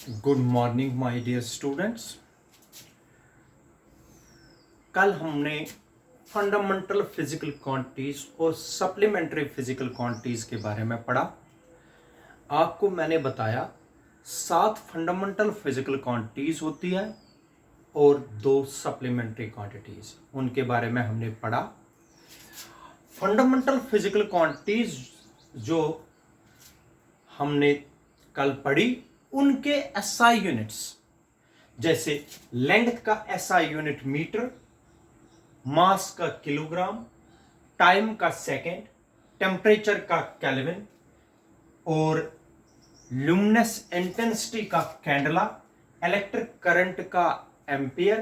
Good morning my dear students. कल हमने fundamental physical quantities और सप्लीमेंट्री फिजिकल क्वांटिटीज के बारे में पढ़ा। आपको मैंने बताया 7 फंडामेंटल फिजिकल क्वांटिटीज होती है और 2 सप्लीमेंट्री क्वांटिटीज, उनके बारे में हमने पढ़ा। फंडामेंटल फिजिकल क्वांटिटीज जो हमने कल पढ़ी, उनके एसआई यूनिट्स जैसे लेंथ का एसआई यूनिट मीटर, मास का किलोग्राम, टाइम का सेकेंड, टेम्परेचर का केल्विन और ल्यूमिनस इंटेंसिटी का कैंडला, इलेक्ट्रिक करंट का एम्पियर,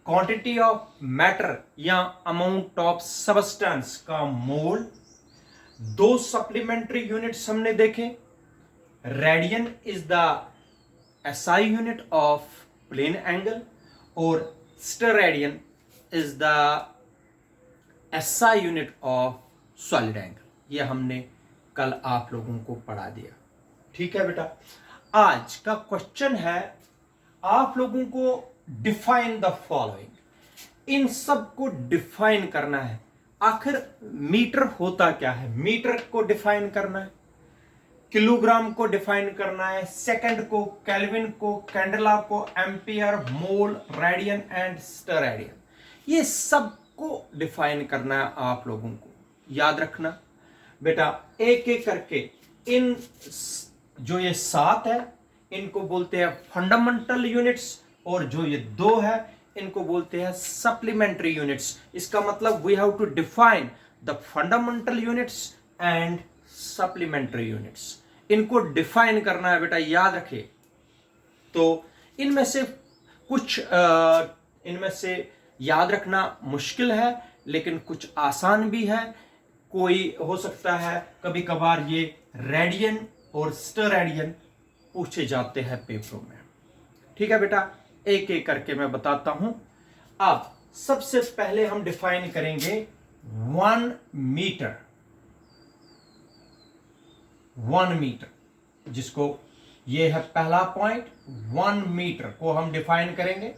क्वांटिटी ऑफ मैटर या अमाउंट ऑफ सबस्टेंस का मोल। 2 सप्लीमेंट्री यूनिट्स हमने देखे। Radian is the SI unit of plane angle और steradian is the SI unit of solid angle. ये हमने कल आप लोगों को पढ़ा दिया। ठीक है बेटा, आज का क्वेश्चन है आप लोगों को डिफाइन द फॉलोइंग। इन सब को डिफाइन करना है। आखिर मीटर होता क्या है, मीटर को डिफाइन करना है, किलोग्राम को डिफाइन करना है, सेकंड को, केल्विन को, कैंडला को, ampere, mole, radian and steradian, ये सब को डिफाइन करना है। आप लोगों को याद रखना बेटा, एक एक करके इन जो ये 7 है इनको बोलते हैं फंडामेंटल यूनिट्स और जो ये 2 है इनको बोलते हैं सप्लीमेंट्री यूनिट्स। इसका मतलब we have to define the fundamental units and supplementary units. इनको डिफाइन करना है बेटा, याद रखिए। तो इनमें से कुछ इनमें से याद रखना मुश्किल है, लेकिन कुछ आसान भी है। कोई हो सकता है कभी कभार ये रेडियन और स्टेरेडियन पूछे जाते हैं पेपरों में। ठीक है बेटा, एक एक करके मैं बताता हूं। अब सबसे पहले हम डिफाइन करेंगे 1 मीटर। 1 मीटर, जिसको ये है पहला पॉइंट, 1 मीटर को हम डिफाइन करेंगे।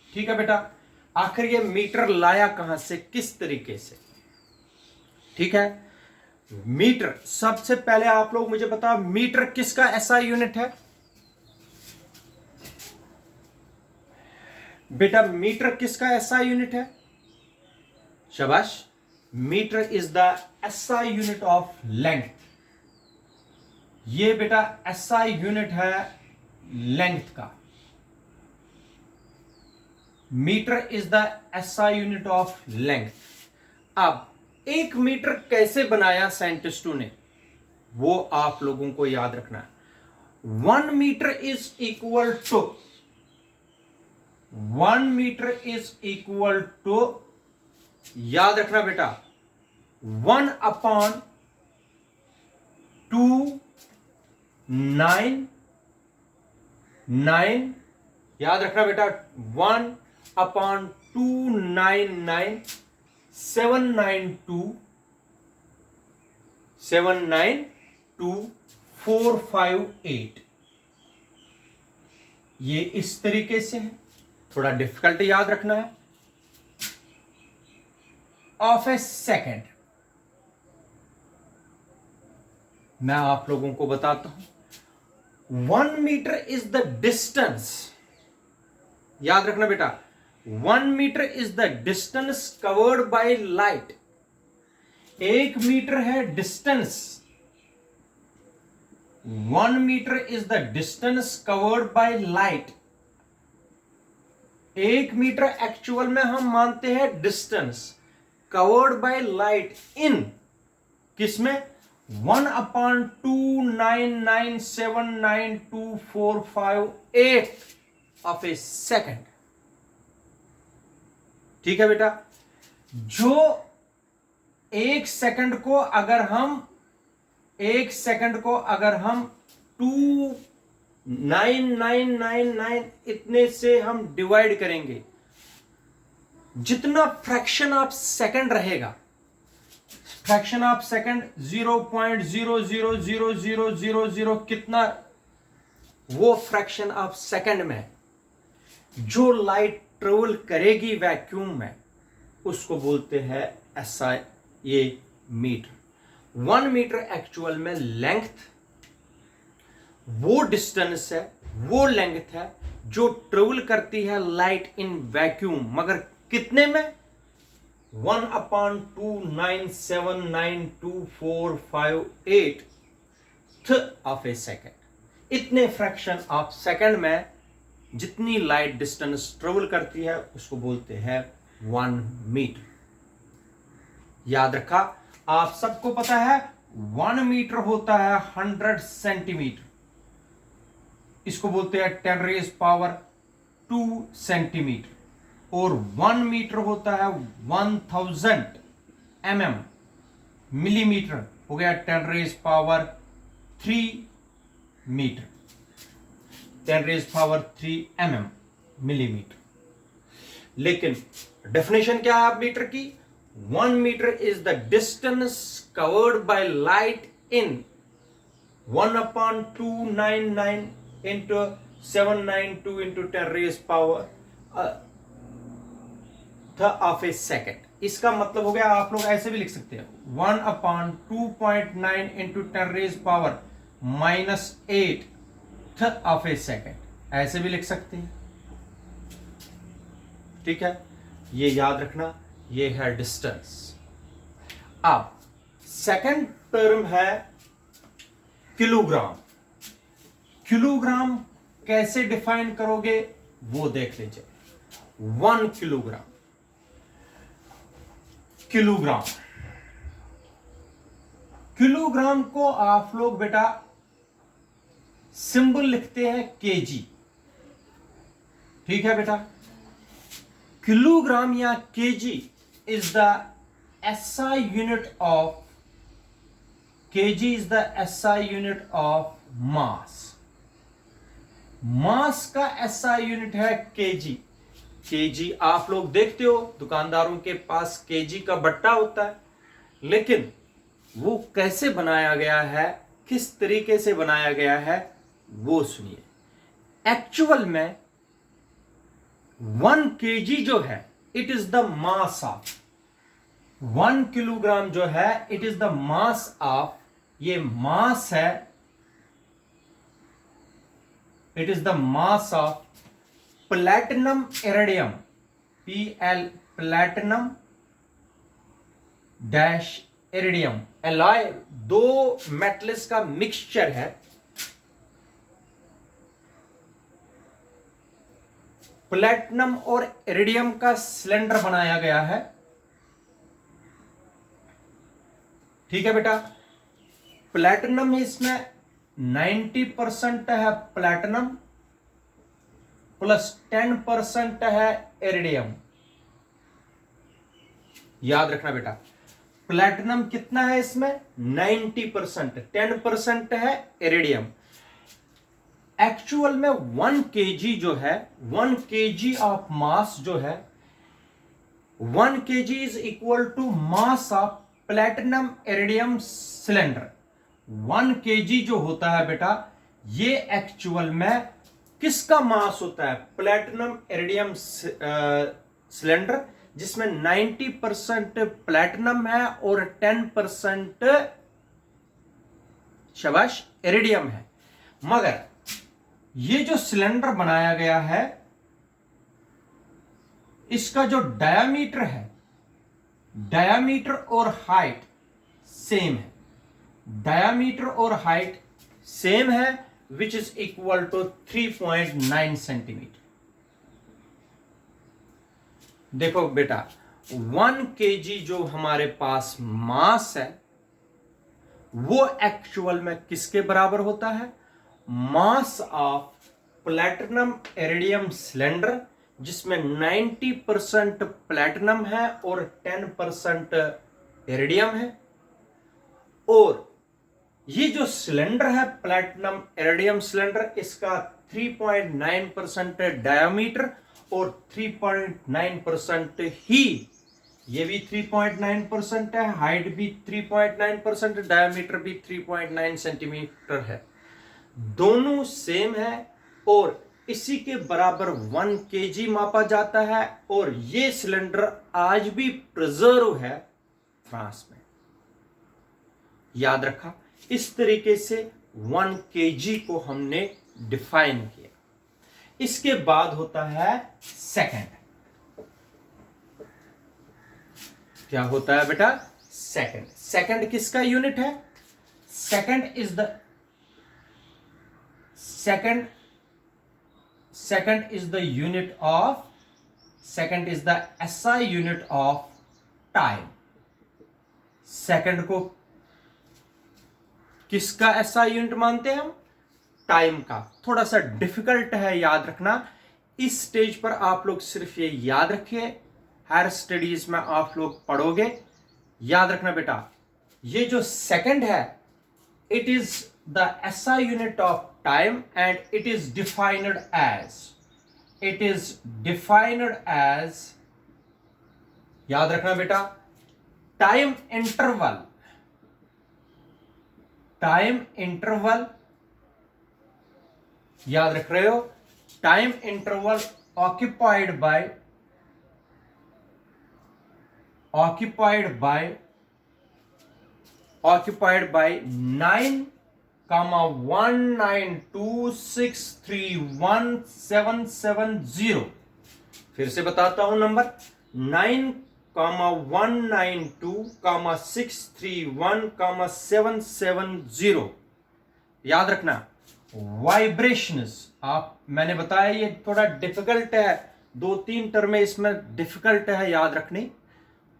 ठीक है बेटा, आखिर ये मीटर लाया कहां से, किस तरीके से? ठीक है, मीटर सबसे पहले आप लोग मुझे बताओ, मीटर किसका एसआई यूनिट है बेटा? मीटर किसका एसआई यूनिट है? शाबाश, metre is the SI unit of length. ये बेटा एसआई यूनिट है लेंथ का। Metre is the SI unit of length. अब 1 मीटर कैसे बनाया साइंटिस्टों ने, वो आप लोगों को याद रखना है। 1 metre is equal to 1 metre is equal to, याद रखना बेटा, 1 अपॉन 2 9 9, याद रखना बेटा, 1 अपॉन 299 792 458। ये इस तरीके से है, थोड़ा डिफिकल्ट याद रखना है। ऑफ ए सेकेंड मैं आप लोगों को बताता हूं। 1 मीटर इज द डिस्टेंस, याद रखना बेटा, 1 metre is the distance covered by light. 1 metre है distance, 1 metre is the distance covered by light. 1 metre actual में हम मानते हैं distance covered by light in किसमें, 1 अपॉन 299792458 ऑफ ए सेकेंड। ठीक है बेटा, जो 1 सेकंड को अगर हम 29999 इतने से हम डिवाइड करेंगे, जितना फ्रैक्शन ऑफ सेकंड रहेगा, फ्रैक्शन ऑफ सेकंड 0.00000 कितना वो फ्रैक्शन ऑफ सेकंड में जो लाइट ट्रेवल करेगी वैक्यूम में उसको बोलते हैं एसआई ये मीटर। 1 मीटर एक्चुअल में लेंथ वो डिस्टेंस है, वो लेंथ है जो ट्रेवल करती है लाइट इन वैक्यूम, मगर कितने में? 1/2979245 ऑफ ए सेकेंड। इतने फ्रैक्शन ऑफ सेकेंड में जितनी लाइट डिस्टेंस ट्रेवल करती है उसको बोलते हैं 1 मीटर। याद रखा, आप सबको पता है 1 मीटर होता है 100 सेंटीमीटर, इसको बोलते हैं 10⁻² सेंटीमीटर, और 1 मीटर होता है 1000 मिलीमीटर, हो गया 10⁻³ मीटर, 10⁻³ मिलीमीटर। लेकिन डेफिनेशन क्या है आप मीटर की? 1 metre is the distance covered by light in 1/299 into 792 into 10⁻³ of a second। इसका मतलब हो गया, आप लोग ऐसे भी लिख सकते हैं 1/2.9 into 10⁻⁻8 of a second, ऐसे भी लिख सकते हैं। ठीक है, ये याद रखना, ये है डिस्टेंस। अब सेकंड टर्म है किलोग्राम। किलोग्राम कैसे डिफाइन करोगे वो देख लीजिए। 1 किलोग्राम, किलोग्राम, किलोग्राम को आप लोग बेटा सिंबल लिखते हैं केजी। ठीक है बेटा, किलोग्राम या KG is the SI unit of, KG is the SI unit of mass. Mass का एसआई यूनिट है केजी। केजी आप लोग देखते हो दुकानदारों के पास केजी का बट्टा होता है, लेकिन वो कैसे बनाया गया है, किस तरीके से बनाया गया है वो सुनिए। एक्चुअल में 1 केजी जो है it is the mass of, 1 kilogram जो है it is the mass of, ये मास है, it is the mass of platinum iridium, PL platinum dash iridium alloy, दो मेटल्स का मिक्सचर है। प्लैटिनम और इरिडियम का सिलेंडर बनाया गया है। ठीक है बेटा, प्लैटिनम इसमें 90% है प्लैटिनम प्लस 10% है इरिडियम। याद रखना बेटा, प्लैटिनम कितना है इसमें? 90%, 10% है इरिडियम। एक्चुअल में 1 केजी जो है, 1 केजी ऑफ मास जो है, 1 kg is equal to mass of platinum iridium cylinder. 1 kg जो होता है बेटा, ये एक्चुअल में किसका मास होता है? प्लैटिनम इरिडियम सिलेंडर, जिसमें 90% प्लैटिनम है और 10% शाबाश इरिडियम है। मगर ये जो सिलेंडर बनाया गया है इसका जो डायामीटर है, डायामीटर और हाइट सेम है, डायामीटर और हाइट सेम है, which is equal to 3.9 centimetre. देखो बेटा, 1 केजी जो हमारे पास मास है वो एक्चुअल में किसके बराबर होता है? मास ऑफ प्लैटिनम इरिडियम सिलेंडर, जिसमें 90% प्लैटिनम है और 10% इरिडियम है। और ये जो सिलेंडर है प्लैटिनम इरिडियम सिलेंडर, इसका 3.9% डायामीटर और 3.9% ही, ये भी 3.9% है, हाइट भी 3.9%, डायामीटर भी 3.9 सेंटीमीटर है। दोनों सेम है और इसी के बराबर 1 kg मापा जाता है और ये सिलेंडर आज भी प्रिजर्व है फ्रांस में। याद रखा, इस तरीके से 1 kg को हमने डिफाइन किया। इसके बाद होता है सेकंड। क्या होता है बेटा? सेकंड। सेकंड किसका यूनिट है? Second is the unit of, second is the SI unit of time. Second को किसका SI यूनिट मानते हैं हम? टाइम का। थोड़ा सा डिफिकल्ट है याद रखना। इस स्टेज पर आप लोग सिर्फ ये याद रखिए, हायर स्टडीज में आप लोग पढ़ोगे। याद रखना बेटा, ये जो सेकंड है, it is the SI unit of time and it is defined as, याद रखना बेटा, टाइम इंटरवल याद रख रहे हो? Time interval occupied by 9,192,631,770। फिर से बताता हूं नंबर 9,192,631,770। याद रखना। वाइब्रेशंस, मैंने बताया ये थोड़ा डिफिकल्ट है, 2-3 टर्में इसमें डिफिकल्ट है याद रखनी,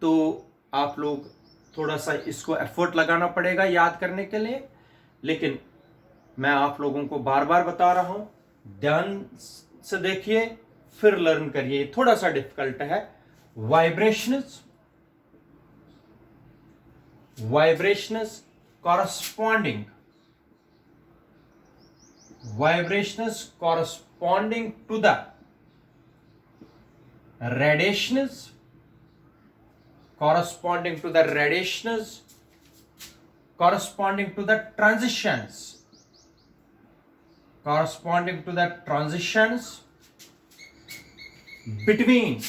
तो आप लोग थोड़ा सा इसको एफर्ट लगाना पड़ेगा याद करने के लिए। लेकिन मैं आप लोगों को बार बार बता रहा हूं, ध्यान से देखिए फिर लर्न करिए। थोड़ा सा डिफिकल्ट है। Vibrations corresponding to the radiations, corresponding to the transitions between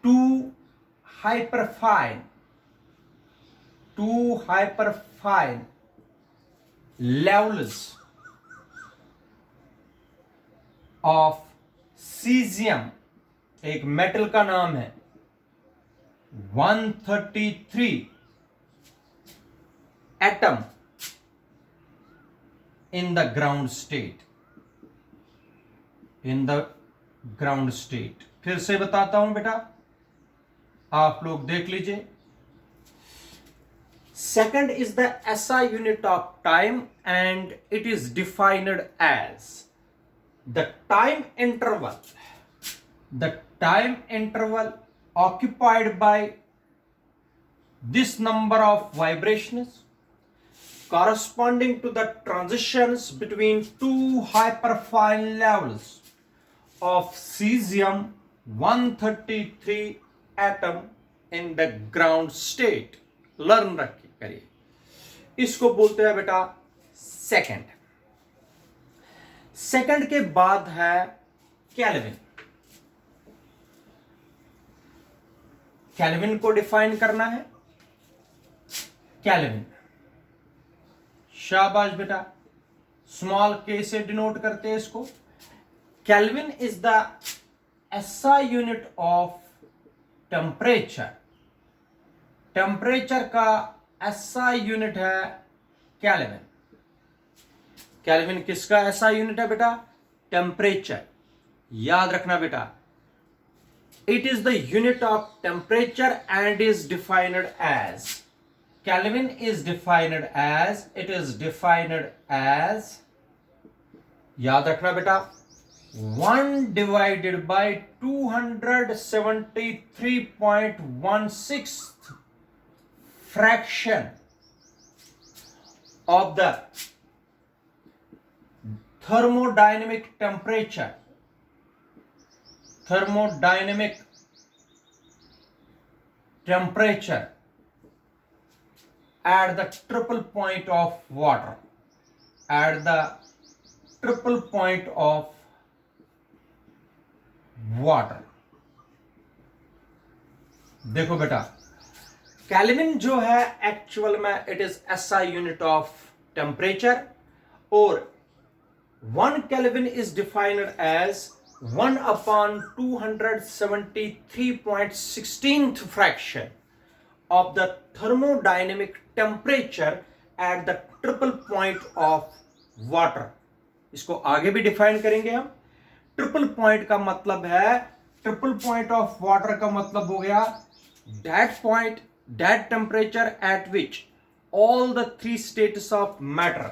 two hyperfine levels of cesium, एक मेटल का नाम है 133 atom in the ground state। फिर से बताता हूं बेटा, आप लोग देख लीजिए। Second is the SI unit of time and it is defined as the time interval occupied by this number of vibrations corresponding to the transitions between two hyperfine levels of cesium 133 atom in the ground state। Learn करिए। इसको बोलते हैं बेटा second के बाद है kelvin को define करना है। केल्विन, शाबाश बेटा, स्मॉल के से डिनोट करते हैं इसको। Kelvin is the SI unit of temperature. Temperature का SI यूनिट है केल्विन। केल्विन किसका SI यूनिट है बेटा? टेम्परेचर। याद रखना बेटा, it is the unit of temperature and is defined as, Kelvin is defined as, याद रखना बेटा, 1 divided by 273.16 fraction of the thermodynamic temperature at the triple point of water, at the triple point of water. देखो बेटा, kelvin जो है actual में it is SI unit of temperature, और 1 Kelvin is defined as 1 upon 273.16th fraction of the thermodynamic temperature at the triple point of water. इसको आगे भी define करेंगे हम. ट्रिपल पॉइंट का मतलब है, ट्रिपल पॉइंट ऑफ वाटर का मतलब हो गया that point, that temperature at which all the three states of matter,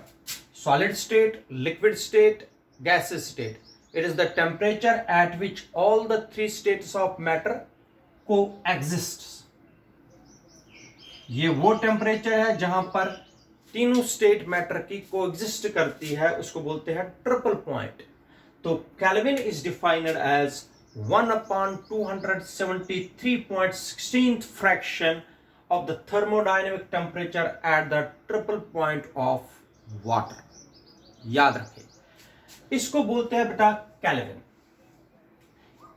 solid state, liquid state, gaseous state, it is the temperature at which all the three states of matter coexists. ये वो temperature है जहां पर तीनों state matter की coexist करती है, उसको बोलते हैं ट्रिपल पॉइंट. तो Kelvin is defined as 1 upon 273.16th fraction of the thermodynamic temperature at the triple point of water. याद रखें, इसको बोलते हैं बेटा केल्विन.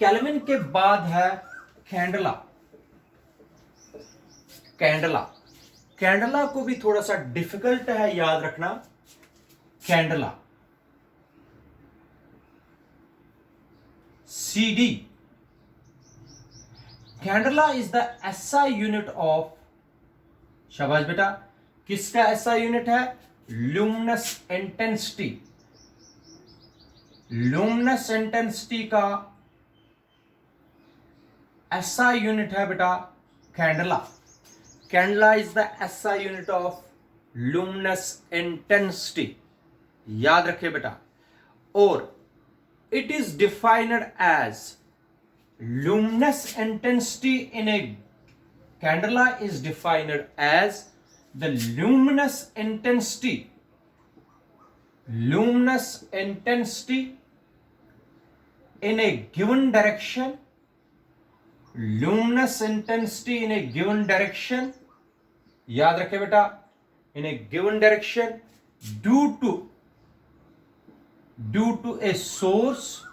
केल्विन के बाद है कैंडला. कैंडला, कैंडला को भी थोड़ा सा डिफिकल्ट है याद रखना. Candela, CD. Candela is the SI unit of, शाबाश बेटा, किसका एसआई यूनिट है? Luminous intensity. ल्यूमिनस इंटेंसिटी का एसआई यूनिट है बेटा candela. Candela is the SI unit of luminous intensity. याद रखिए बेटा. और it is defined as luminous intensity in a candela is defined as the luminous intensity in a given direction, luminous intensity in a given direction. याद रखें बेटा, in a given direction due to a source,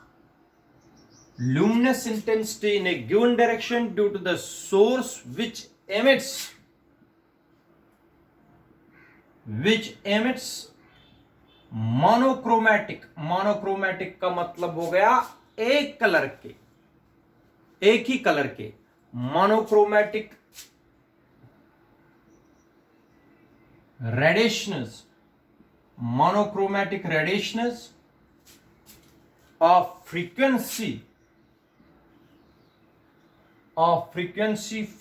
luminous intensity in a given direction due to the source which emits monochromatic. monochromatic का मतलब हो गया एक colour के, एक ही कलर के. monochromatic radiations of frequency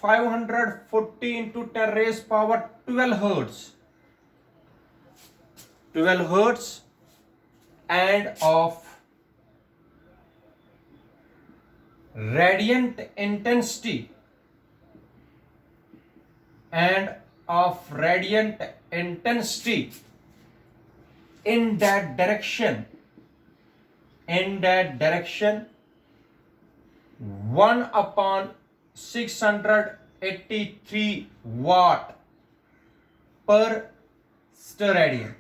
540 into 10 raised power 12 hertz and of radiant intensity in that direction 1 upon 683 watt per steradian.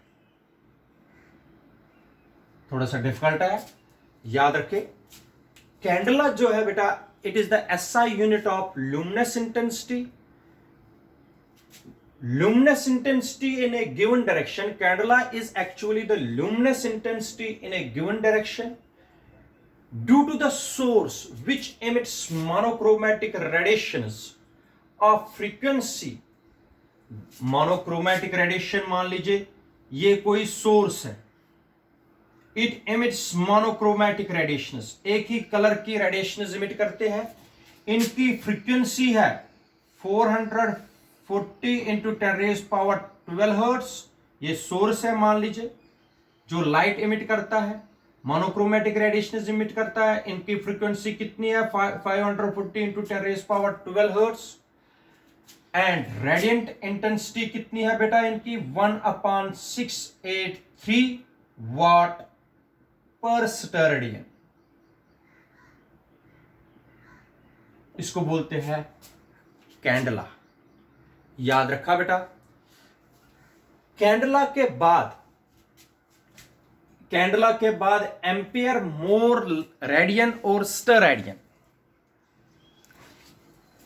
थोड़ा सा डिफिकल्ट है, याद रखें. कैंडला जो है बेटा, it is the SI unit of luminous intensity. luminous intensity in a given direction, candela is actually the luminous intensity in a given direction due to the source which emits monochromatic radiations of frequency. monochromatic radiation मान लीजिए ये कोई source है. it emits monochromatic radiations, एक ही colour की radiations emit करते हैं. इनकी फ्रीक्वेंसी है 440 into 10 raised power 12 hertz. ये सोर्स है मान लीजिए जो लाइट इमिट करता है, मोनोक्रोमेटिक रेडिएशन इमिट करता है. इनकी फ्रीक्वेंसी कितनी है? 540 into 10 raised power 12 hertz. And radiant intensity कितनी है बेटा इनकी? 1/683 वाट पर स्टेरेडियन. इसको बोलते हैं कैंडला. याद रखा बेटा. कैंडला के बाद एम्पियर, मोर, रेडियन और स्टेरेडियन।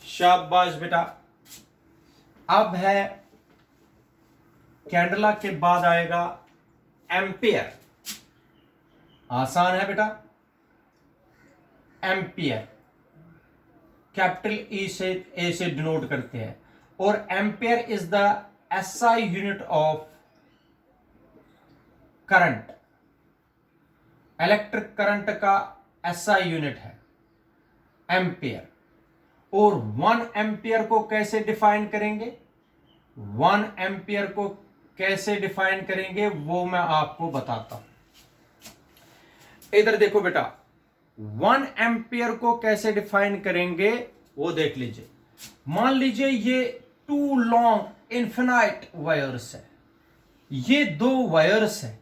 शाबाश बेटा। अब है कैंडला के बाद आएगा एम्पियर। आसान है बेटा। एम्पियर कैपिटल ए से डिनोट करते हैं, और ampere is the SI unit of current. Electric current का एसआई यूनिट है एम्पियर। और 1 एम्पियर को कैसे डिफाइन करेंगे? 1 एम्पियर को कैसे डिफाइन करेंगे वो मैं आपको बताता हूं। इधर देखो बेटा, 1 एम्पियर को कैसे डिफाइन करेंगे वो देख लीजिए। मान लीजिए ये 2 लॉन्ग इन्फिनाइट वायर्स है। ये 2 वायर्स है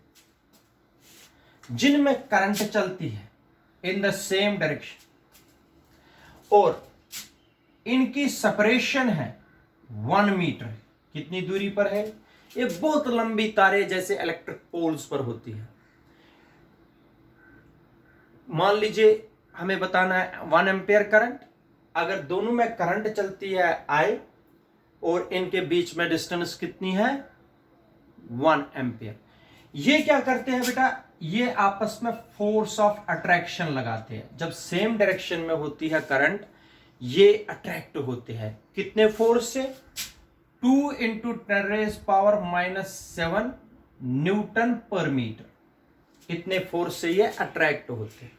जिनमें करंट चलती है इन द सेम डायरेक्शन, और इनकी सेपरेशन है 1 मीटर। कितनी दूरी पर है? ये बहुत लंबी तारे जैसे इलेक्ट्रिक पोल्स पर होती है। मान लीजिए हमें बताना है 1 एम्पियर करंट। अगर दोनों में करंट चलती है आई, और इनके बीच में डिस्टेंस कितनी है? 1 एम्पियर। ये क्या करते हैं बेटा? ये आपस में फोर्स ऑफ अट्रैक्शन लगाते हैं। जब सेम डायरेक्शन में होती है करंट, ये अट्रैक्ट होते हैं। कितने फोर्स से? 2 इंटू 10⁻⁻7 न्यूटन पर मीटर। इतने फोर्स से ये अट्रैक्ट होते हैं।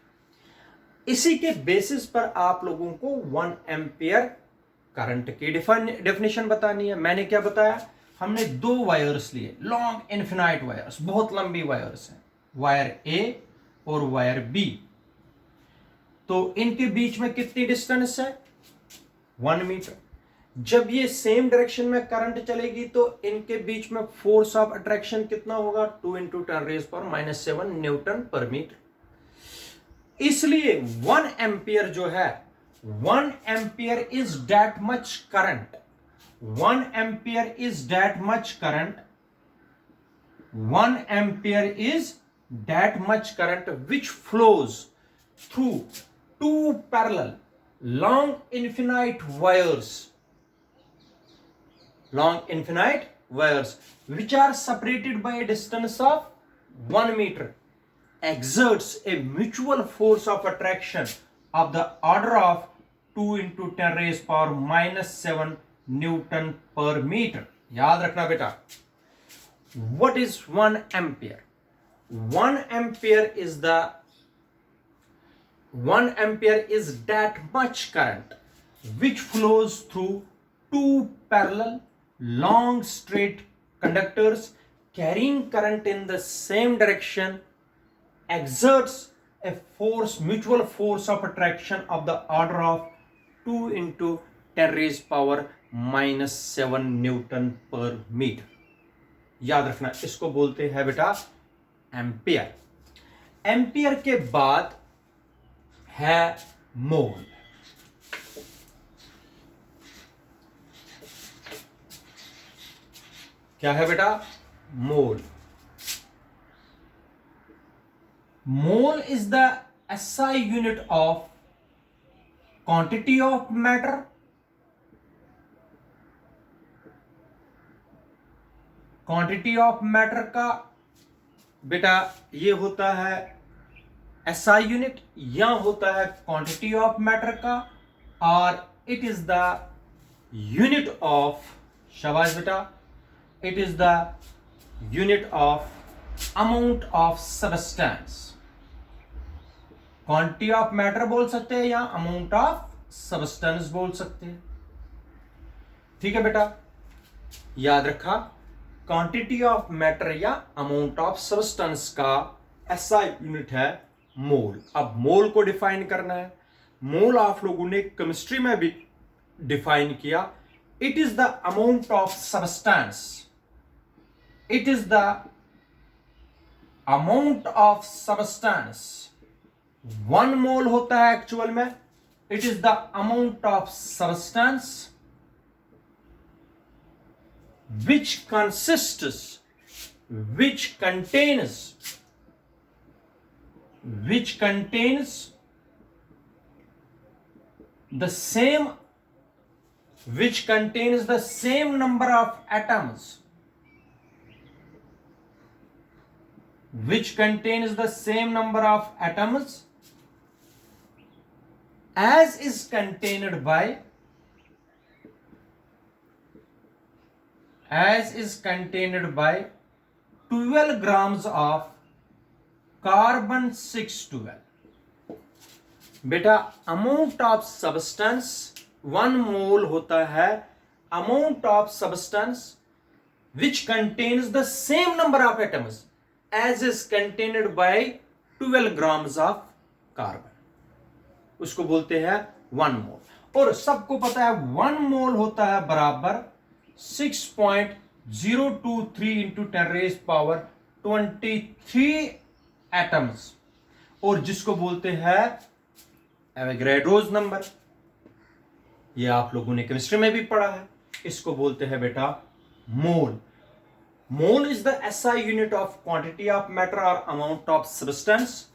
इसी के बेसिस पर आप लोगों को 1 एम्पियर करंट की डेफिनेशन बतानी है। मैंने क्या बताया? हमने 2 वायर्स लिए, लॉन्ग इन्फिनाइट वायर्स, बहुत लंबी वायर्स हैं, वायर ए और वायर बी। तो इनके बीच में कितनी डिस्टेंस है? 1 मीटर। जब ये सेम डायरेक्शन में करंट चलेगी तो इनके बीच में फोर्स ऑफ अट्रैक्शन कितना होगा? 2 इंटू 10⁻⁻7 न्यूटन पर मीटर। इसलिए 1 एम्पियर जो है, 1 ampere is that much current. 1 ampere is that much current. 1 ampere is that much current which flows through 2 parallel long infinite wires, which are separated by a distance of 1 meter, exerts a mutual force of attraction of the order of 2 into 10⁻⁻7 Newton पर metre. याद रखना बेटा। What is 1 ampere? 1 ampere is that much current which flows through 2 parallel long straight conductors carrying current in the same direction, exerts a mutual force of attraction of the order of 2 into 10⁻⁻7 Newton पर metre. याद रखना, इसको बोलते हैं बेटा ampere. Ampere के बाद है मोल। क्या है बेटा? Mole. Mole is the SI unit of quantity of matter. Quantity of matter का बेटा ये होता है एसआई यूनिट, या होता है क्वांटिटी ऑफ मैटर का, और it is the unit of, शाबाश बेटा, it is the unit of amount of substance. Quantity of matter बोल सकते हैं या अमाउंट ऑफ सबस्टेंस बोल सकते हैं। ठीक है बेटा, याद रखा, क्वांटिटी ऑफ मैटर या अमाउंट ऑफ सबस्टेंस का एसआई यूनिट है मोल। अब मोल को डिफाइन करना है। मोल आप लोगों ने केमिस्ट्री में भी डिफाइन किया। It is the amount of substance, it is the amount of substance. 1 mole होता है एक्चुअल में, it is the amount of substance which consists which contains the same number of atoms, as is contained by 12 grams of carbon 612. बेटा amount of substance 1 mole होता है, amount of substance which contains the same number of atoms as is contained by 12 grams of carbon, उसको बोलते हैं 1 मोल। और सबको पता है 1 मोल होता है बराबर 6.023 इंटू 10⁻23 एटम्स, और जिसको बोलते हैं एवोगैड्रोस नंबर। ये आप लोगों ने केमिस्ट्री में भी पढ़ा है, इसको बोलते हैं बेटा mole. Mole is the SI unit of quantity of matter और amount of substance.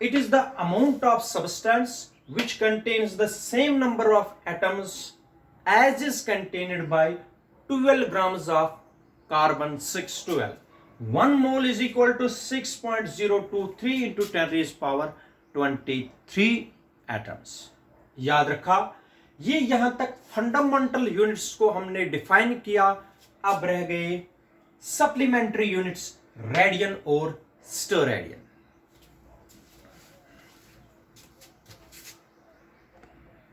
It is the amount of substance which contains the same number of atoms as is contained by 12 grams of carbon 612. 1 mole is equal to 6.023 into 10⁻23 atoms. याद रखा, ये यहां तक fundamental units को हमने define किया। अब रह गए सप्लीमेंट्री यूनिट्स, रेडियन और स्टेरेडियन।